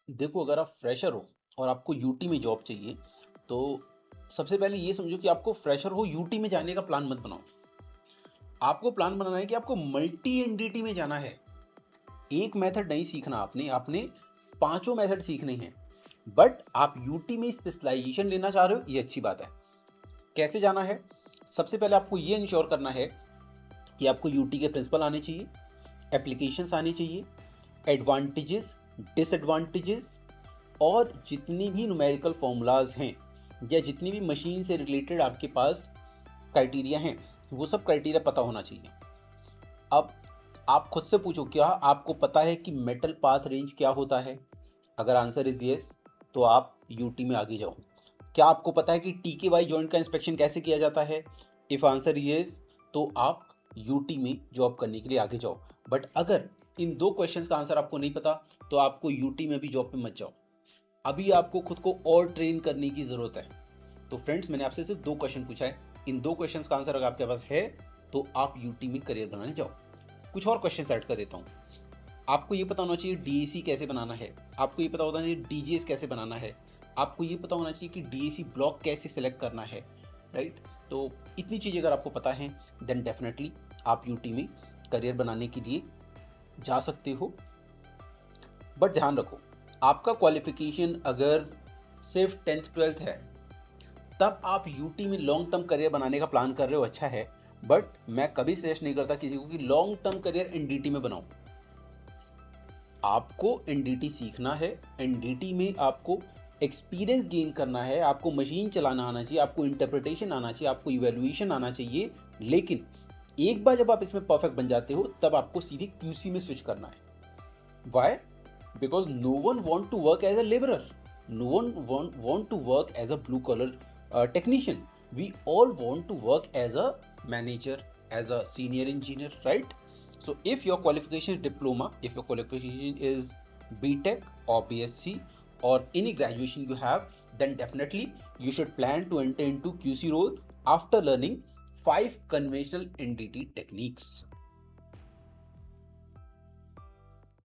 देखो, अगर आप फ्रेशर हो और आपको यूटी में जॉब चाहिए, तो सबसे पहले ये समझो कि आपको फ्रेशर हो यूटी में जाने का प्लान मत बनाओ। आपको प्लान बनाना है कि आपको मल्टी एनडीटी में जाना है। एक मेथड नहीं सीखना आपने, आपने पाँचों मेथड सीखने हैं। बट आप यूटी में स्पेशलाइजेशन लेना चाह रहे हो, ये अच्छी बात है। कैसे जाना है? सबसे पहले आपको ये इंश्योर करना है कि आपको यूटी के प्रिंसिपल आने चाहिए, एप्लीकेशंस आने चाहिए, एडवांटेजेस, डिसएडवांटेजेस और जितनी भी न्यूमेरिकल फॉर्मूलाज हैं या जितनी भी मशीन से रिलेटेड आपके पास क्राइटेरिया हैं, वो सब क्राइटेरिया पता होना चाहिए। अब आप खुद से पूछो, क्या आपको पता है कि मेटल पाथ रेंज क्या होता है? अगर आंसर इज यस, तो आप यूटी में आगे जाओ। क्या आपको पता है कि टीके वाई जॉइंट का इंस्पेक्शन कैसे किया जाता है? इफ आंसर यस, तो आप यूटी में जॉब करने के लिए आगे जाओ। बट अगर इन दो क्वेश्चंस का आंसर आपको नहीं पता, तो आपको यूटी में भी जॉब पे मत जाओ। अभी आपको खुद को और ट्रेन करने की ज़रूरत है। तो फ्रेंड्स, मैंने आपसे सिर्फ दो क्वेश्चन पूछा है। इन दो क्वेश्चंस का आंसर अगर आपके पास है, तो आप यूटी में करियर बनाने जाओ। कुछ और क्वेश्चन ऐड कर देता हूँ। आपको ये पता होना चाहिए डीएसी कैसे बनाना है, आपको ये पता होना चाहिए डीजीएस कैसे बनाना है, आपको ये पता होना चाहिए कि डीएसी ब्लॉक कैसे सेलेक्ट करना है, राइट? तो इतनी चीज़ें अगर आपको पता है, देन डेफिनेटली आप यूटी में करियर बनाने के लिए जा सकते हो। बट ध्यान रखो, आपका क्वालिफिकेशन अगर सिर्फ 10th 12th है, तब आप यूटी में लॉन्ग टर्म करियर बनाने का प्लान कर रहे हो, अच्छा है। बट मैं कभी सजेस्ट नहीं करता किसी को कि लॉन्ग टर्म करियर एनडीटी में बनाओ। आपको एनडीटी सीखना है, एनडीटी में आपको एक्सपीरियंस गेन करना है, आपको मशीन चलाना आना चाहिए, आपको इंटरप्रिटेशन आना चाहिए, आपको इवेल्युएशन आना चाहिए। लेकिन एक बार जब आप इसमें परफेक्ट बन जाते हो, तब आपको सीधे क्यूसी में स्विच करना है। Y? Because no one want to work as a laborer. No one want to work as a blue collar technician. We all want to work as a manager, as a senior engineer, right? So if your qualification is diploma, if your qualification is BTech or BSc or any graduation you have, then definitely you should plan to enter into QC role after learning 5 conventional NDT techniques.